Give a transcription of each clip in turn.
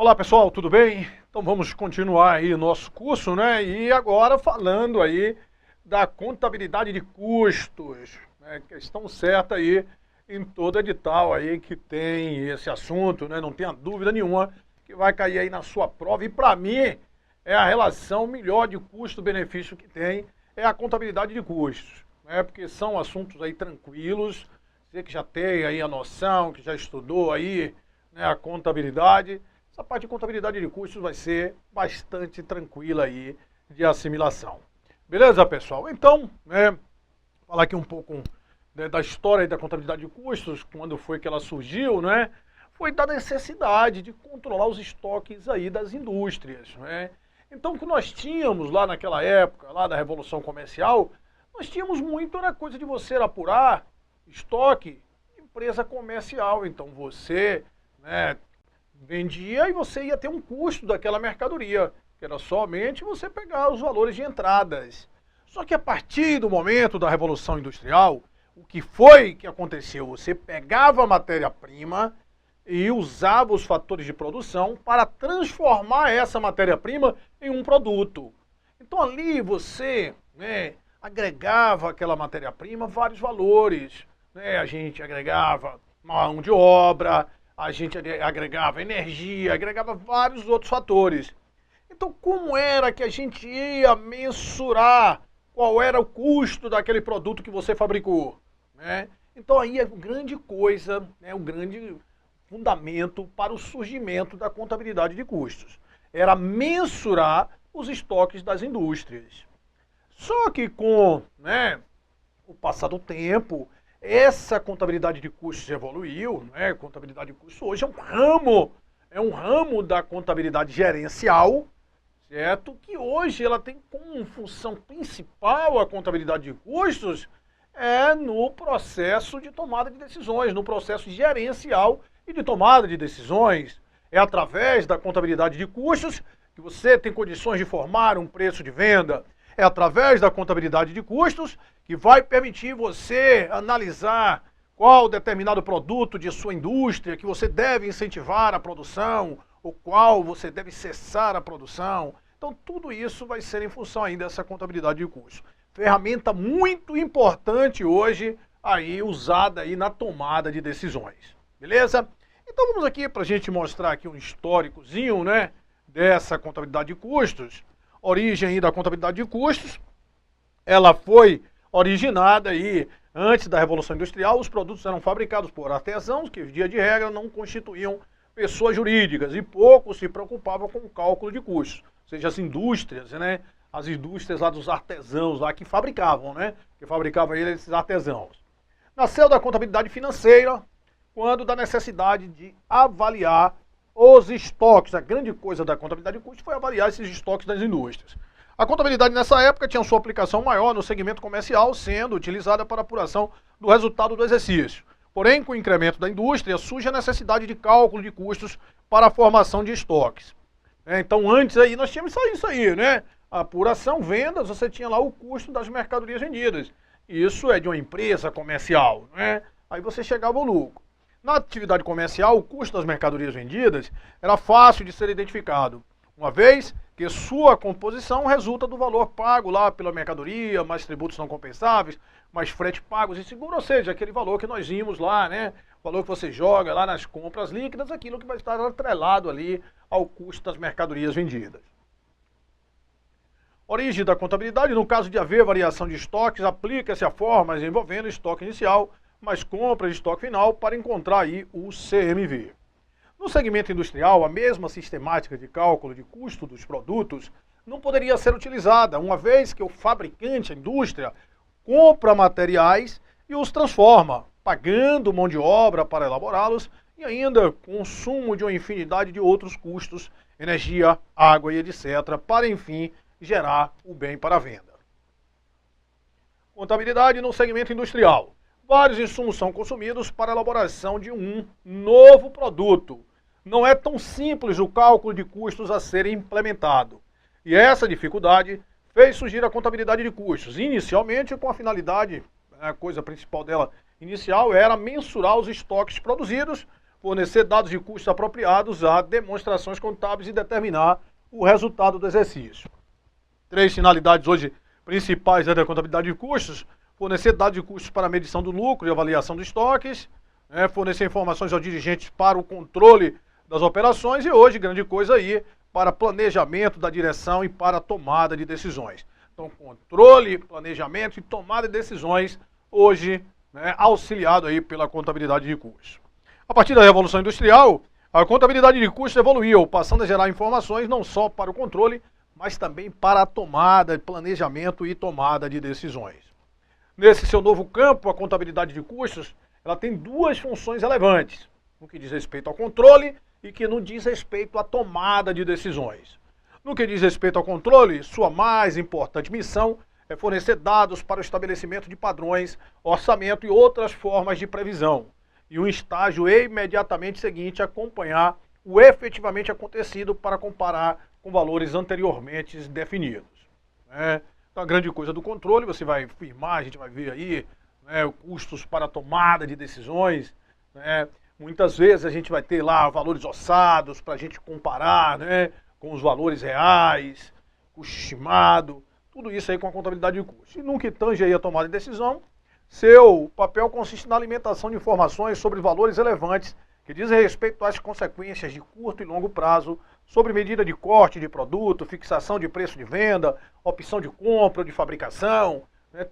Olá pessoal, tudo bem? Então vamos continuar aí o nosso curso, né? E agora falando aí da contabilidade de custos, né? Questão certa aí em todo edital aí que tem esse assunto, né? Não tenha dúvida nenhuma que vai cair aí na sua prova. E para mim é a relação melhor de custo-benefício que tem, é a contabilidade de custos, né? Porque são assuntos aí tranquilos, você que já tem aí a noção, que já estudou aí, né, a contabilidade. Essa parte de contabilidade de custos vai ser bastante tranquila aí de assimilação. Beleza, pessoal? Então, né, falar aqui um pouco, né, da história da contabilidade de custos, quando foi que ela surgiu, né? Foi da necessidade de controlar os estoques aí das indústrias, né? Então, o que nós tínhamos lá naquela época, lá da Revolução Comercial, nós tínhamos muito, era coisa de você apurar estoque de empresa comercial. Então, você, né, vendia e você ia ter um custo daquela mercadoria, que era somente você pegar os valores de entradas. Só que a partir do momento da Revolução Industrial, o que foi que aconteceu? Você pegava a matéria-prima e usava os fatores de produção para transformar essa matéria-prima em um produto. Então ali você, né, agregava àquela matéria-prima vários valores, né? A gente agregava mão de obra, a gente agregava energia, agregava vários outros fatores. Então, como era que a gente ia mensurar qual era o custo daquele produto que você fabricou, né? Então, aí é grande coisa, né, um grande fundamento para o surgimento da contabilidade de custos. Era mensurar os estoques das indústrias. Só que com, né, o passar do tempo, essa contabilidade de custos evoluiu, né? Contabilidade de custos hoje é um ramo da contabilidade gerencial, certo? Que hoje ela tem como função principal a contabilidade de custos no processo de tomada de decisões, no processo gerencial e de tomada de decisões. É através da contabilidade de custos que você tem condições de formar um preço de venda. É através da contabilidade de custos que vai permitir você analisar qual determinado produto de sua indústria que você deve incentivar a produção, ou qual você deve cessar a produção. Então, tudo isso vai ser em função aí dessa contabilidade de custos. Ferramenta muito importante hoje, aí usada aí na tomada de decisões. Beleza? Então, vamos aqui para a gente mostrar aqui um históricozinho, né, dessa contabilidade de custos. Origem aí da contabilidade de custos, ela foi originada aí antes da Revolução Industrial. Os produtos eram fabricados por artesãos, que, via de regra, não constituíam pessoas jurídicas, e pouco se preocupavam com o cálculo de custos. Ou seja, as indústrias, né, as indústrias lá dos artesãos lá que fabricavam, né, que fabricavam esses artesãos. Nasceu da contabilidade financeira, quando da necessidade de avaliar os estoques. A grande coisa da contabilidade de custos foi avaliar esses estoques das indústrias. A contabilidade nessa época tinha sua aplicação maior no segmento comercial, sendo utilizada para apuração do resultado do exercício. Porém, com o incremento da indústria, surge a necessidade de cálculo de custos para a formação de estoques. Então, antes aí, nós tínhamos isso aí, né? A apuração, vendas, você tinha lá o custo das mercadorias vendidas. Isso é de uma empresa comercial, né? Aí você chegava ao lucro. Na atividade comercial, o custo das mercadorias vendidas era fácil de ser identificado, uma vez que sua composição resulta do valor pago lá pela mercadoria, mais tributos não compensáveis, mais frete pagos e seguro, ou seja, aquele valor que nós vimos lá, né? O valor que você joga lá nas compras líquidas, aquilo que vai estar atrelado ali ao custo das mercadorias vendidas. Origem da contabilidade: no caso de haver variação de estoques, aplica-se a formas envolvendo estoque inicial, mais compra de estoque final para encontrar aí o CMV. No segmento industrial, a mesma sistemática de cálculo de custo dos produtos não poderia ser utilizada, uma vez que o fabricante, a indústria, compra materiais e os transforma, pagando mão de obra para elaborá-los e ainda consumo de uma infinidade de outros custos, energia, água e etc., para enfim gerar o bem para a venda. Contabilidade no segmento industrial. Vários insumos são consumidos para a elaboração de um novo produto. Não é tão simples o cálculo de custos a ser implementado. E essa dificuldade fez surgir a contabilidade de custos. Inicialmente com a finalidade, a coisa principal dela inicial era mensurar os estoques produzidos fornecer dados de custos apropriados a demonstrações contábeis e determinar o resultado do exercício. 3 finalidades hoje principais da contabilidade de custos: fornecer dados de custos para a medição do lucro e avaliação dos estoques, fornecer informações aos dirigentes para o controle das operações e hoje, grande coisa aí, para planejamento da direção e para tomada de decisões. Então, controle, planejamento e tomada de decisões, hoje, auxiliado aí pela contabilidade de custos. A partir da Revolução Industrial, a contabilidade de custos evoluiu, passando a gerar informações não só para o controle, mas também para a tomada, planejamento e tomada de decisões. Nesse seu novo campo, a contabilidade de custos, ela tem 2 funções relevantes, no que diz respeito ao controle e que no diz respeito à tomada de decisões. No que diz respeito ao controle, sua mais importante missão é fornecer dados para o estabelecimento de padrões, orçamento e outras formas de previsão. E um estágio imediatamente seguinte, acompanhar o efetivamente acontecido para comparar com valores anteriormente definidos. Então, a grande coisa do controle, você vai firmar, a gente vai ver aí, custos para tomada de decisões. Muitas vezes a gente vai ter lá valores orçados para a gente comparar com os valores reais, custo estimado, tudo isso aí com a contabilidade de custos. E no que tange aí a tomada de decisão, seu papel consiste na alimentação de informações sobre valores relevantes que dizem respeito às consequências de curto e longo prazo, sobre medida de corte de produto, fixação de preço de venda, opção de compra ou de fabricação,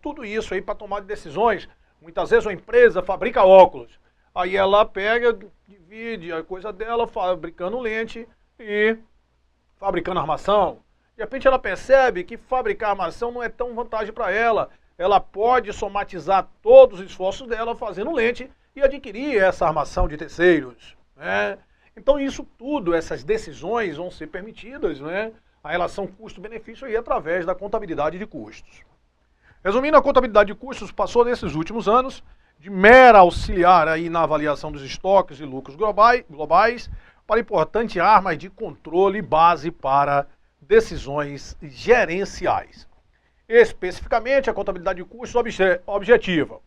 tudo isso aí para tomar decisões. Muitas vezes uma empresa fabrica óculos, aí ela pega, divide a coisa dela fabricando lente e fabricando armação. De repente ela percebe que fabricar armação não é tão vantagem para ela. Ela pode somatizar todos os esforços dela fazendo lente e adquirir essa armação de terceiros. Então isso tudo, essas decisões vão ser permitidas, a relação custo-benefício aí através da contabilidade de custos. Resumindo, a contabilidade de custos passou nesses últimos anos de mera auxiliar aí na avaliação dos estoques e lucros globais para importante arma de controle e base para decisões gerenciais. Especificamente, a contabilidade de custos objetiva: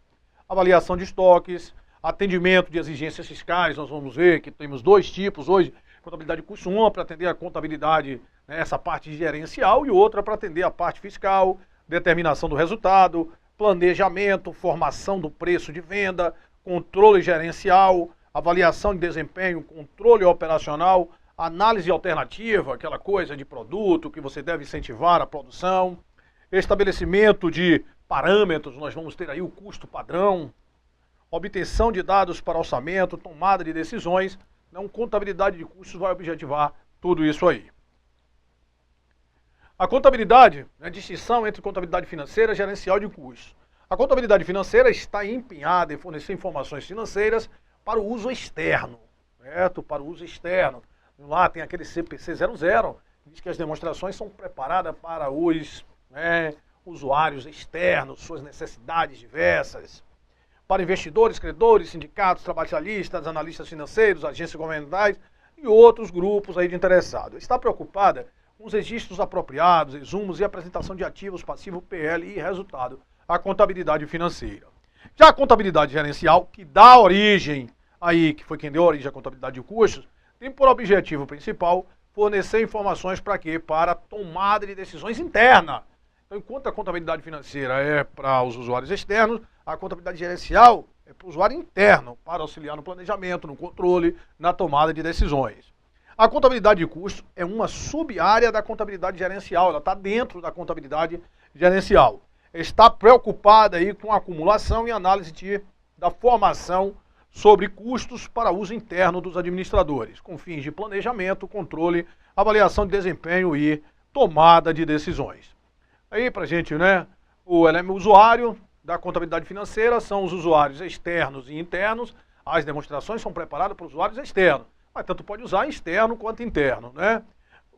avaliação de estoques, atendimento de exigências fiscais. Nós vamos ver que temos 2 tipos hoje: contabilidade de custos, uma para atender a contabilidade, essa parte gerencial, e outra para atender a parte fiscal, determinação do resultado, planejamento, formação do preço de venda, controle gerencial, avaliação de desempenho, controle operacional, análise alternativa, aquela coisa de produto que você deve incentivar a produção, estabelecimento de parâmetros, nós vamos ter aí o custo padrão, obtenção de dados para orçamento, tomada de decisões. Então, contabilidade de custos vai objetivar tudo isso aí. A contabilidade é a distinção entre contabilidade financeira e gerencial de custos. A contabilidade financeira está empenhada em fornecer informações financeiras para o uso externo, certo? Para o uso externo. Lá tem aquele CPC 00, que diz que as demonstrações são preparadas para os usuários externos, suas necessidades diversas. Para investidores, credores, sindicatos, trabalhistas, analistas financeiros, agências governamentais e outros grupos aí de interessados. Está preocupada com os registros apropriados, resumos e apresentação de ativos, passivo, PL e resultado, a contabilidade financeira. Já a contabilidade gerencial, que dá origem aí, que foi quem deu origem à contabilidade de custos, tem por objetivo principal fornecer informações para quê? Para a tomada de decisões interna. Então, enquanto a contabilidade financeira é para os usuários externos, a contabilidade gerencial é para o usuário interno, para auxiliar no planejamento, no controle, na tomada de decisões. A contabilidade de custos é uma sub-área da contabilidade gerencial, ela está dentro da contabilidade gerencial. Está preocupada aí com a acumulação e análise da formação sobre custos para uso interno dos administradores, com fins de planejamento, controle, avaliação de desempenho e tomada de decisões. Aí para a gente, o usuário da contabilidade financeira são os usuários externos e internos. As demonstrações são preparadas para usuários externos, mas tanto pode usar externo quanto interno,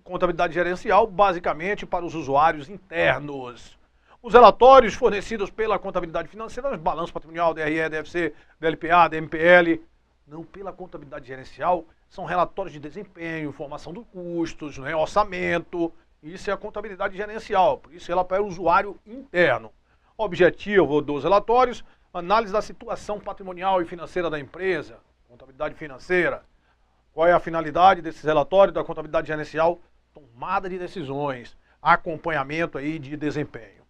Contabilidade gerencial, basicamente, para os usuários internos. Os relatórios fornecidos pela contabilidade financeira, balanço patrimonial, DRE, DFC, DLPA, DMPL, não pela contabilidade gerencial, são relatórios de desempenho, formação dos custos, orçamento. Isso é a contabilidade gerencial, por isso ela é para o usuário interno. Objetivo dos relatórios: análise da situação patrimonial e financeira da empresa, Contabilidade financeira. Qual é a finalidade desses relatórios da contabilidade gerencial? Tomada de decisões, acompanhamento aí de desempenho.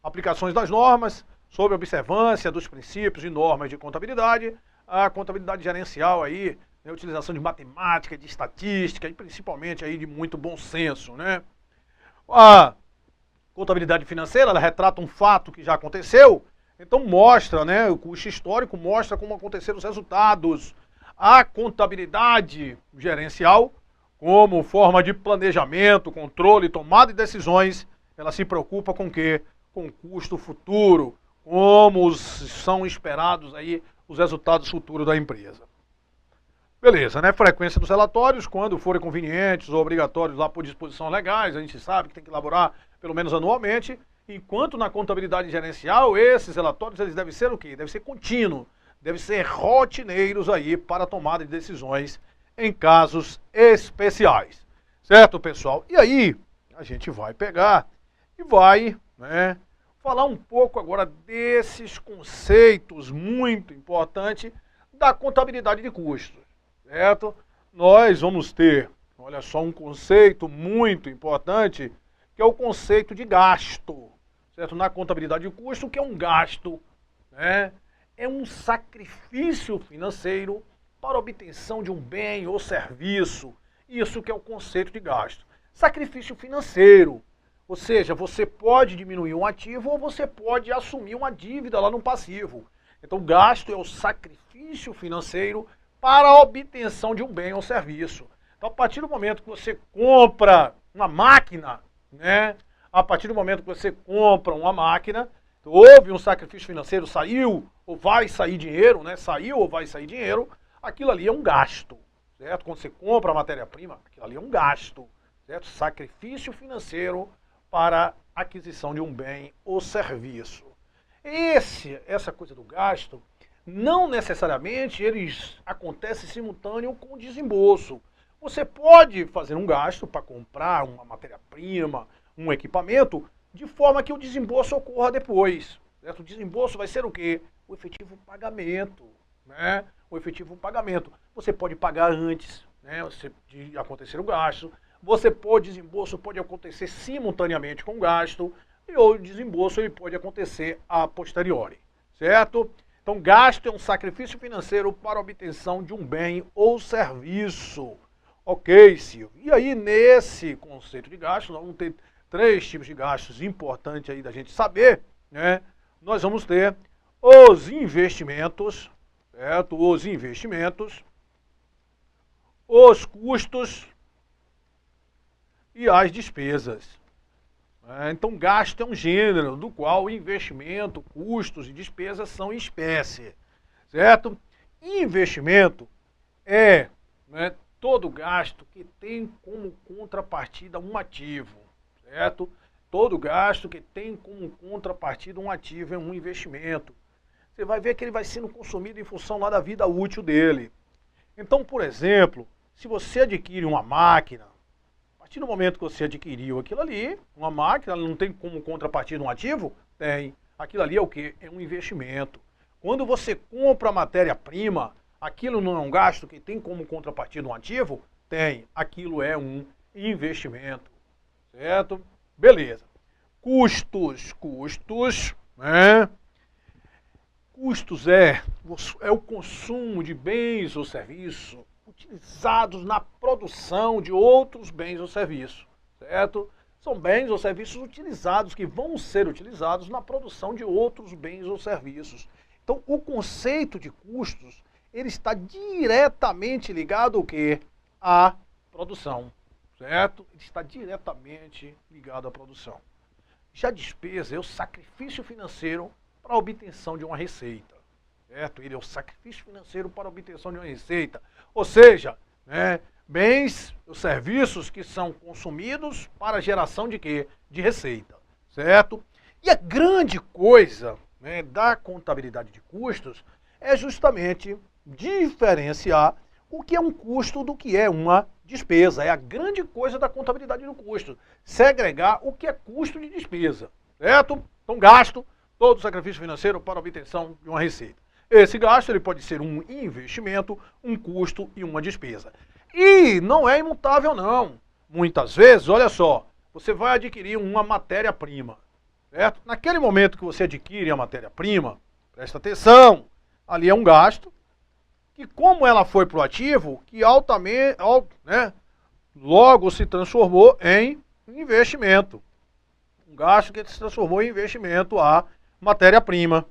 Aplicações das normas, sob observância dos princípios e normas de contabilidade, a contabilidade gerencial aí, né, utilização de matemática, de estatística e principalmente aí de muito bom senso, né? A contabilidade financeira, ela retrata um fato que já aconteceu, então mostra, né, o custo histórico mostra como aconteceram os resultados. A contabilidade gerencial, como forma de planejamento, controle, tomada de decisões, ela se preocupa com o quê? Com o custo futuro, como são esperados aí os resultados futuros da empresa. Beleza, né? Frequência dos relatórios, quando forem convenientes ou obrigatórios lá por disposições legais, a gente sabe que tem que elaborar pelo menos anualmente, enquanto na contabilidade gerencial, esses relatórios eles devem ser o quê? Devem ser contínuos, devem ser rotineiros aí para a tomada de decisões em casos especiais. Certo, pessoal? E aí, a gente vai pegar e vai, né, falar um pouco agora desses conceitos muito importantes da contabilidade de custos. Certo? Nós vamos ter, olha só, um conceito muito importante, que é o conceito de gasto. Certo? Na contabilidade de custo, o que é um gasto? Né? É um sacrifício financeiro para a obtenção de um bem ou serviço. Isso que é o conceito de gasto. Sacrifício financeiro. Ou seja, você pode diminuir um ativo ou você pode assumir uma dívida lá no passivo. Então, gasto é o sacrifício financeiro para a obtenção de um bem ou serviço. Então, a partir do momento que você compra uma máquina, né? A partir do momento que você compra uma máquina, houve um sacrifício financeiro, saiu ou vai sair dinheiro, né? Saiu ou vai sair dinheiro, aquilo ali é um gasto, certo? Quando você compra a matéria-prima, aquilo ali é um gasto, certo? Sacrifício financeiro para a aquisição de um bem ou serviço. Essa coisa do gasto, não necessariamente eles acontecem simultâneo com o desembolso. Você pode fazer um gasto para comprar uma matéria-prima, um equipamento, de forma que o desembolso ocorra depois. Certo? O desembolso vai ser o quê? O efetivo pagamento. Né? O efetivo pagamento. Você pode pagar antes, né, de acontecer o gasto. O desembolso pode acontecer simultaneamente com o gasto. E o desembolso ele pode acontecer a posteriori. Certo? Então, gasto é um sacrifício financeiro para a obtenção de um bem ou serviço. Ok, Silvio. E aí, nesse conceito de gasto, nós vamos ter 3 tipos de gastos importantes aí da gente saber, né? Nós vamos ter os investimentos, certo? Os investimentos, os custos e as despesas. Então, gasto é um gênero do qual investimento, custos e despesas são em espécie, certo? Investimento é, né, todo gasto que tem como contrapartida um ativo, certo? Todo gasto que tem como contrapartida um ativo é um investimento. Você vai ver que ele vai sendo consumido em função lá da vida útil dele. Então, por exemplo, se você adquire uma máquina, a partir do momento que você adquiriu aquilo ali, uma máquina, ela não tem como contrapartida um ativo? Tem. Aquilo ali é o quê? É um investimento. Quando você compra a matéria-prima, aquilo não é um gasto que tem como contrapartida um ativo? Tem. Aquilo é um investimento. Certo? Beleza. Custos, né? Custos é o consumo de bens ou serviços utilizados na produção de outros bens ou serviços, certo? São bens ou serviços utilizados que vão ser utilizados na produção de outros bens ou serviços. Então, o conceito de custos, ele está diretamente ligado ao quê? À produção, certo? Ele está diretamente ligado à produção. Já a despesa é o sacrifício financeiro para a obtenção de uma receita. Certo? Ele é o sacrifício financeiro para a obtenção de uma receita. Ou seja, né, bens ou serviços que são consumidos para a geração de quê? De receita. Certo? E a grande coisa, né, da contabilidade de custos é justamente diferenciar o que é um custo do que é uma despesa. É a grande coisa da contabilidade do custo. Segregar o que é custo de despesa. Certo? Então, gasto, todo sacrifício financeiro para a obtenção de uma receita. esse gasto ele pode ser um investimento, um custo e uma despesa. E não é imutável não. Muitas vezes, olha só, você vai adquirir uma matéria-prima, certo? Naquele momento que você adquire a matéria-prima, presta atenção, ali é um gasto, que como ela foi para o ativo, que altamente, né, logo se transformou em investimento. Um gasto que se transformou em investimento a matéria-prima,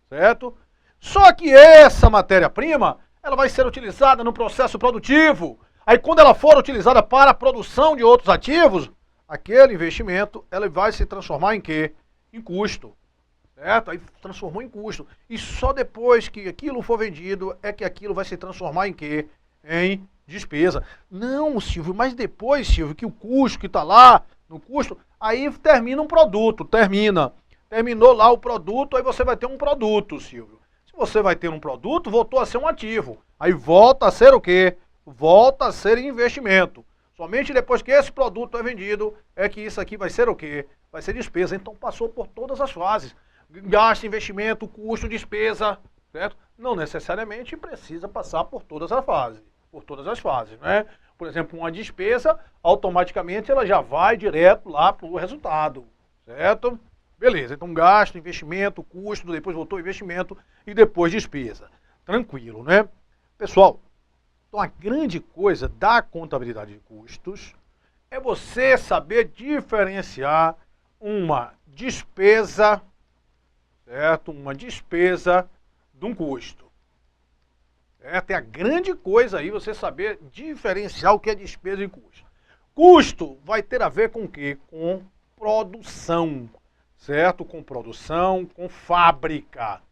certo? Só que essa matéria-prima, ela vai ser utilizada no processo produtivo. Aí quando ela for utilizada para a produção de outros ativos, aquele investimento, ela vai se transformar em quê? Em custo. Certo? Aí transformou em custo. E só depois que aquilo for vendido é que aquilo vai se transformar em quê? Em despesa. Não, Silvio, mas depois, Silvio, que o custo que está lá, no custo, aí termina um produto, terminou lá o produto, aí você vai ter um produto, Silvio. Se você vai ter um produto, voltou a ser um ativo. Aí volta a ser o quê? Volta a ser investimento. Somente depois que esse produto é vendido, é que isso aqui vai ser o quê? Vai ser despesa. Então passou por todas as fases. Gasto, investimento, custo, despesa, certo? Não necessariamente precisa passar por todas as fases, né? Por exemplo, uma despesa, automaticamente ela já vai direto lá para o resultado, certo? Beleza, então gasto, investimento, custo, depois voltou investimento e depois despesa. Tranquilo, né? Pessoal, então a grande coisa da contabilidade de custos é você saber diferenciar uma despesa, certo? Uma despesa de um custo. Certo? É a grande coisa aí você saber diferenciar o que é despesa e custo. Custo vai ter a ver com o quê? Com produção, certo? Com produção, com fábrica.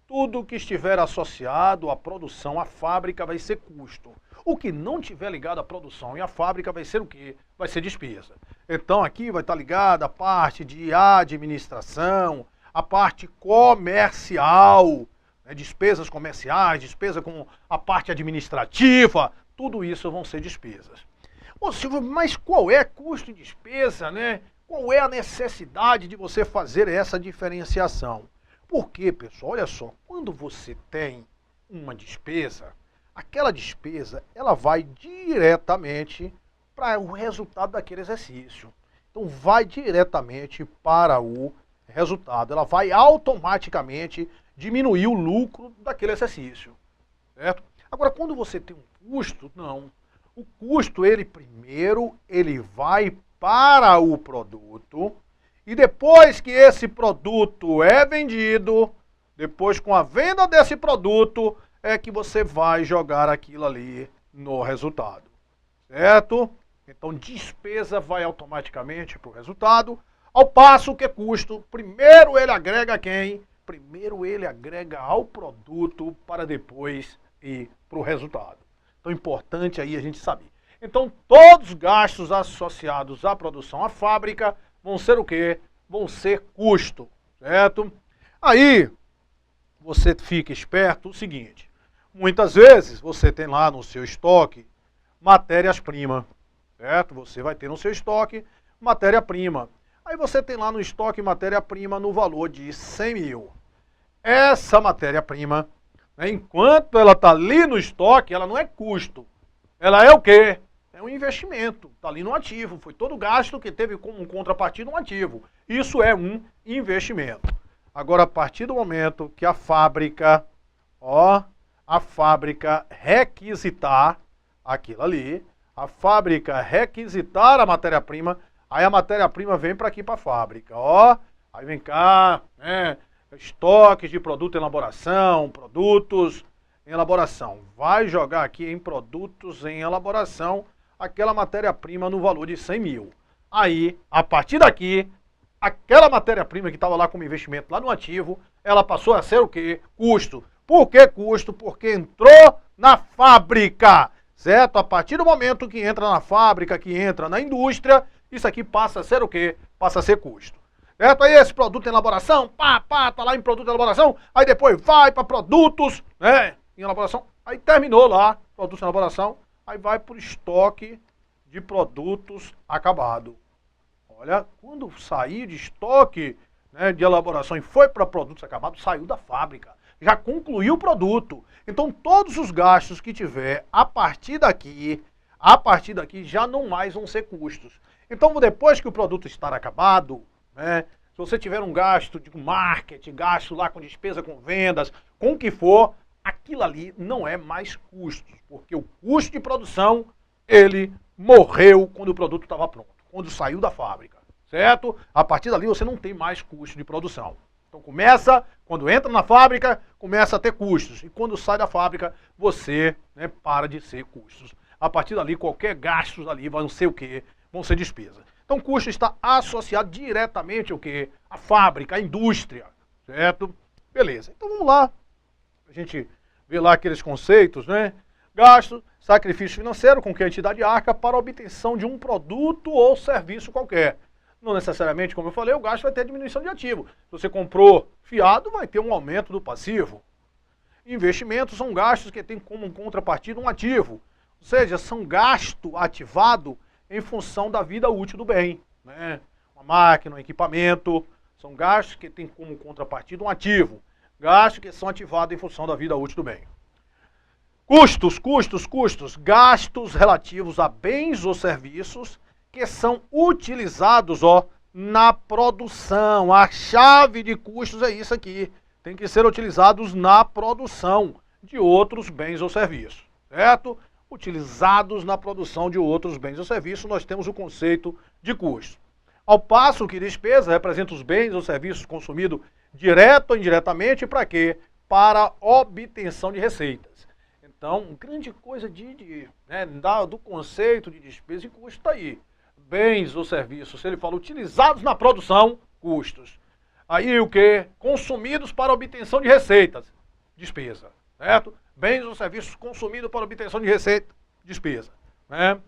Tudo que estiver associado à produção, à fábrica, vai ser custo. O que não tiver ligado à produção e à fábrica vai ser o quê? Vai ser despesa. Então aqui vai estar ligada a parte de administração, a parte comercial, né? Despesas comerciais, despesa com a parte administrativa, tudo isso vão ser despesas. Ô Silvio, mas qual é custo e despesa, né? Qual é a necessidade de você fazer essa diferenciação? Porque, pessoal, olha só, quando você tem uma despesa, aquela despesa, ela vai diretamente para o resultado daquele exercício. Então, vai diretamente para o resultado. Ela vai automaticamente diminuir o lucro daquele exercício, certo? Agora, quando você tem um custo, não. O custo, ele vai para o produto. E depois que esse produto é vendido, depois com a venda desse produto, é que você vai jogar aquilo ali no resultado, certo? Então despesa vai automaticamente para o resultado, ao passo que custo, primeiro ele agrega quem? Primeiro ele agrega ao produto para depois ir para o resultado. Então importante aí a gente saber. Então todos os gastos associados à produção, à fábrica, vão ser o quê? Vão ser custo, certo? Aí, você fica esperto o seguinte, muitas vezes você tem lá no seu estoque matérias-primas, certo? Você vai ter no seu estoque matéria-prima. Aí você tem lá no estoque matéria-prima no valor de 100 mil. Essa matéria-prima, né, enquanto ela está ali no estoque, ela não é custo. Ela é o quê? É um investimento, está ali no ativo, foi todo o gasto que teve como contrapartida um ativo. Isso é um investimento. Agora, a partir do momento que a fábrica requisitar aquilo ali, a fábrica requisitar a matéria-prima, aí a matéria-prima vem para aqui para a fábrica, aí vem cá, né, estoques de produto em elaboração, produtos em elaboração. Vai jogar aqui em produtos em elaboração aquela matéria-prima no valor de 100 mil. Aí, a partir daqui, aquela matéria-prima que estava lá como investimento lá no ativo, ela passou a ser o quê? Custo. Por que custo? Porque entrou na fábrica, certo? A partir do momento que entra na fábrica, que entra na indústria, isso aqui passa a ser o quê? Passa a ser custo. Certo? Aí esse produto em elaboração, tá lá em produto em elaboração, aí depois vai para produtos, né, em elaboração, aí terminou lá, produtos em elaboração, aí vai para o estoque de produtos acabado. Olha, quando sair de estoque, né, de elaboração e foi para produtos acabados, saiu da fábrica. já concluiu o produto. Então todos os gastos que tiver a partir daqui já não mais vão ser custos. Então depois que o produto estar acabado, né, se você tiver um gasto de marketing, gasto lá com despesa com vendas, com o que for, aquilo ali não é mais custos, porque o custo de produção, ele morreu quando o produto estava pronto, quando saiu da fábrica, certo? A partir dali você não tem mais custo de produção. Então quando entra na fábrica, começa a ter custos. E quando sai da fábrica, você, né, para de ser custos. A partir dali, qualquer gastos ali vão ser o quê? Vão ser despesa. Então o custo está associado diretamente ao quê? A fábrica, a indústria, certo? Beleza. Então vamos lá. A gente vê lá aqueles conceitos, né? Gasto, sacrifício financeiro com que a entidade arca para a obtenção de um produto ou serviço qualquer. Não necessariamente, como eu falei, o gasto vai ter diminuição de ativo. Se você comprou fiado, vai ter um aumento do passivo. Investimentos são gastos que têm como contrapartida um ativo. Ou seja, são gasto ativado em função da vida útil do bem, né? Uma máquina, um equipamento, são gastos que têm como contrapartida um ativo. Gastos que são ativados em função da vida útil do bem. Custos, gastos relativos a bens ou serviços que são utilizados, na produção. A chave de custos é isso aqui. Tem que ser utilizados na produção de outros bens ou serviços, certo? Utilizados na produção de outros bens ou serviços, nós temos o conceito de custo. Ao passo que despesa representa os bens ou serviços consumidos direto ou indiretamente, para quê? Para obtenção de receitas. Então, grande coisa do conceito de despesa e custo está aí. Bens ou serviços, se ele fala utilizados na produção, custos. Aí o que? Consumidos para obtenção de receitas, despesa, certo? Bens ou serviços consumidos para obtenção de receita, despesa, né?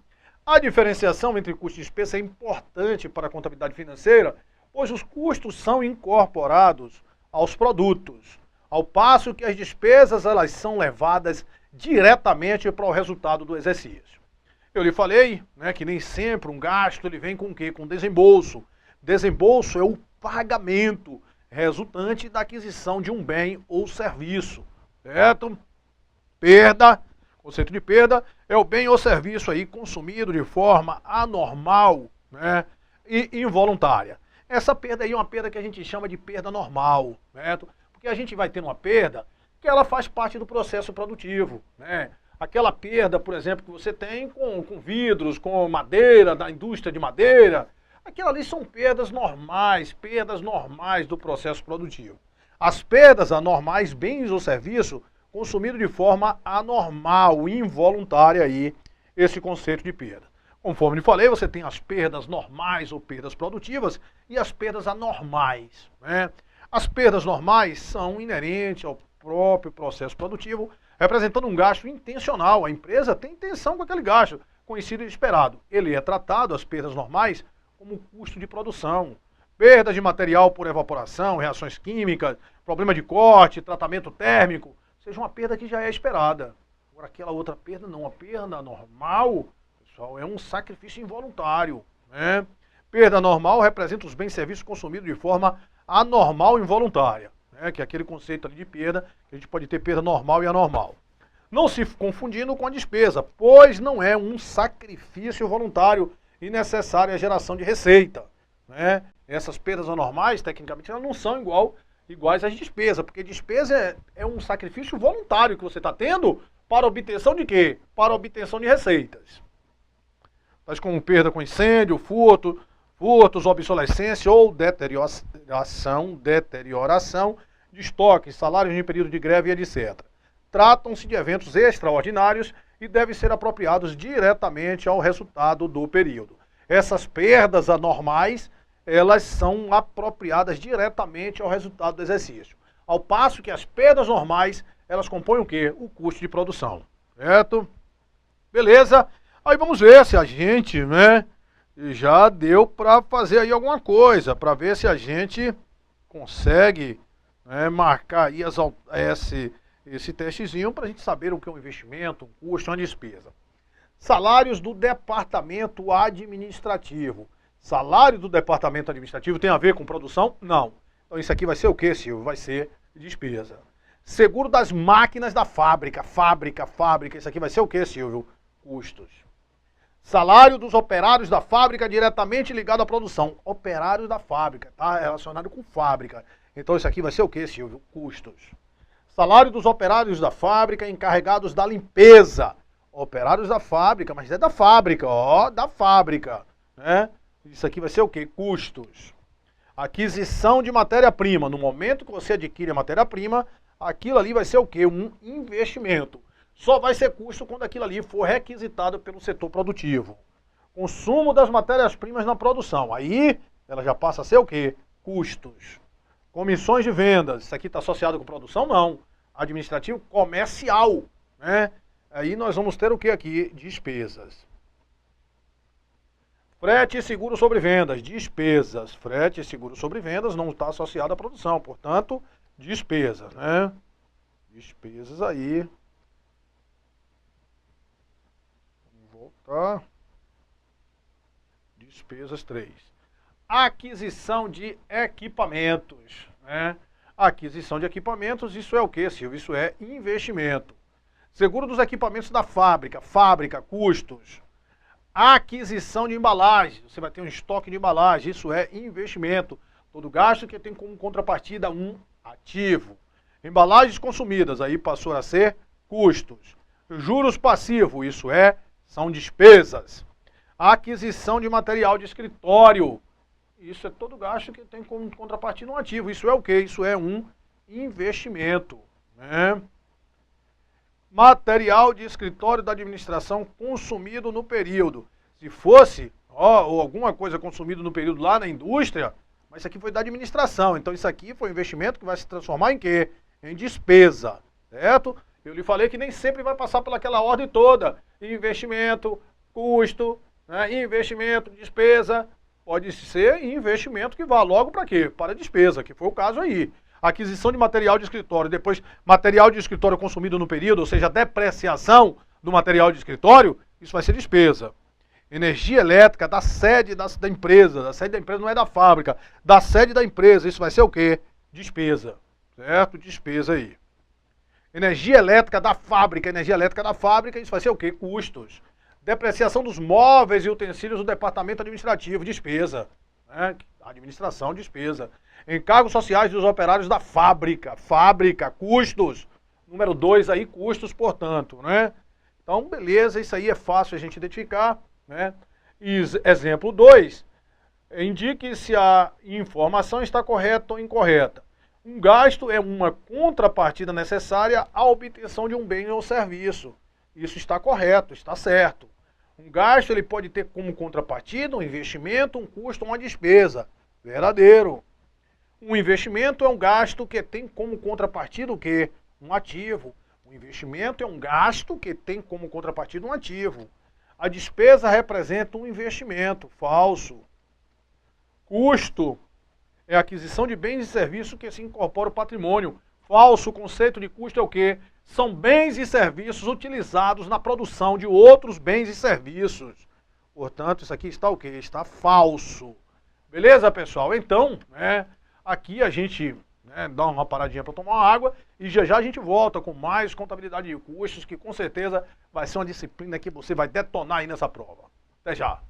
A diferenciação entre custo e despesa é importante para a contabilidade financeira, pois os custos são incorporados aos produtos, ao passo que as despesas elas são levadas diretamente para o resultado do exercício. Eu lhe falei, né, que nem sempre um gasto ele vem com o quê? Com desembolso. Desembolso é o pagamento resultante da aquisição de um bem ou serviço, certo? Perda, conceito de perda, é o bem ou serviço aí consumido de forma anormal, né, e involuntária. Essa perda aí é uma perda que a gente chama de perda normal, certo? Porque a gente vai ter uma perda que ela faz parte do processo produtivo, né? Aquela perda, por exemplo, que você tem com vidros, com madeira, da indústria de madeira, aquilo ali são perdas normais do processo produtivo. As perdas anormais, bens ou serviço, consumido de forma anormal, involuntária aí, esse conceito de perda. Conforme eu falei, você tem as perdas normais ou perdas produtivas e as perdas anormais, né? As perdas normais são inerentes ao próprio processo produtivo, representando um gasto intencional. A empresa tem intenção com aquele gasto, conhecido e esperado. Ele é tratado, as perdas normais, como custo de produção. Perdas de material por evaporação, reações químicas, problema de corte, tratamento térmico, seja uma perda que já é esperada. Agora, aquela outra perda não, a perda normal, pessoal, é um sacrifício involuntário, né? Perda normal representa os bens e serviços consumidos de forma anormal e involuntária, né? Que é aquele conceito ali de perda, que a gente pode ter perda normal e anormal. Não se confundindo com a despesa, pois não é um sacrifício voluntário e necessária a geração de receita, né? Essas perdas anormais, tecnicamente, elas não são iguais às despesas, porque despesa é um sacrifício voluntário que você está tendo para a obtenção de quê? Para a obtenção de receitas. Tais como perda com incêndio, furtos, obsolescência ou deterioração de estoques, salários em período de greve e etc. Tratam-se de eventos extraordinários e devem ser apropriados diretamente ao resultado do período. Essas perdas anormais, elas são apropriadas diretamente ao resultado do exercício. Ao passo que as perdas normais, elas compõem o quê? O custo de produção, certo? Beleza? Aí vamos ver se a gente, né, já deu para fazer aí alguma coisa, para ver se a gente consegue, né, marcar aí esse testezinho para a gente saber o que é um investimento, um custo, uma despesa. Salários do departamento administrativo. Salário do departamento administrativo tem a ver com produção? Não. Então isso aqui vai ser o quê, Silvio? Vai ser despesa. Seguro das máquinas da fábrica. Fábrica. Isso aqui vai ser o quê, Silvio? Custos. Salário dos operários da fábrica diretamente ligado à produção. Operários da fábrica, tá? Relacionado com fábrica. Então isso aqui vai ser o quê, Silvio? Custos. Salário dos operários da fábrica encarregados da limpeza. Operários da fábrica, mas é da fábrica, ó, da fábrica, né? Isso aqui vai ser o quê? Custos. Aquisição de matéria-prima. No momento que você adquire a matéria-prima, aquilo ali vai ser o quê? Um investimento. Só vai ser custo quando aquilo ali for requisitado pelo setor produtivo. Consumo das matérias-primas na produção. Aí ela já passa a ser o quê? Custos. Comissões de vendas. Isso aqui está associado com produção? Não. Administrativo comercial, né? Aí nós vamos ter o que aqui? Despesas. Frete e seguro sobre vendas. Despesas. Frete e seguro sobre vendas não está associado à produção. Portanto, despesas, né? Despesas aí. Voltar. Despesas 3. Aquisição de equipamentos, né? Aquisição de equipamentos, isso é o que, Silvio? Isso é investimento. Seguro dos equipamentos da fábrica. Fábrica, custos. Aquisição de embalagem. Você vai ter um estoque de embalagem, isso é investimento. Todo gasto que tem como contrapartida um ativo. Embalagens consumidas, aí passou a ser custos. Juros passivos, isso são despesas. Aquisição de material de escritório. Isso é todo gasto que tem como contrapartida um ativo. Isso é o quê? Isso é um investimento, né? Material de escritório da administração consumido no período. Se fosse, ou alguma coisa consumida no período lá na indústria, mas isso aqui foi da administração. Então isso aqui foi um investimento que vai se transformar em quê? Em despesa, certo? Eu lhe falei que nem sempre vai passar pelaquela ordem toda. Investimento, custo, né? Investimento, despesa. Pode ser investimento que vá logo para quê? Para despesa, que foi o caso aí. Aquisição de material de escritório, depois material de escritório consumido no período, ou seja, depreciação do material de escritório, isso vai ser despesa. Energia elétrica da sede da empresa, da sede da empresa não é da fábrica, da sede da empresa, isso vai ser o quê? Despesa, certo? Despesa aí. Energia elétrica da fábrica, isso vai ser o quê? Custos. Depreciação dos móveis e utensílios do departamento administrativo, despesa, né? Administração, despesa. Encargos sociais dos operários da fábrica, custos. Número 2 aí, custos, portanto, né? Então, beleza, isso aí é fácil a gente identificar, né? Exemplo 2, indique se a informação está correta ou incorreta. Um gasto é uma contrapartida necessária à obtenção de um bem ou serviço. Isso está correto, está certo. Um gasto ele pode ter como contrapartida um investimento, um custo ou uma despesa. Verdadeiro. Um investimento é um gasto que tem como contrapartida o quê? Um ativo. Um investimento é um gasto que tem como contrapartida um ativo. A despesa representa um investimento. Falso. Custo é a aquisição de bens e serviços que se incorpora ao patrimônio. Falso. O conceito de custo é o quê? São bens e serviços utilizados na produção de outros bens e serviços. Portanto, isso aqui está o quê? Está falso. Beleza, pessoal? Então, né, aqui a gente dá uma paradinha para tomar uma água e já a gente volta com mais contabilidade de custos, que com certeza vai ser uma disciplina que você vai detonar aí nessa prova. Até já!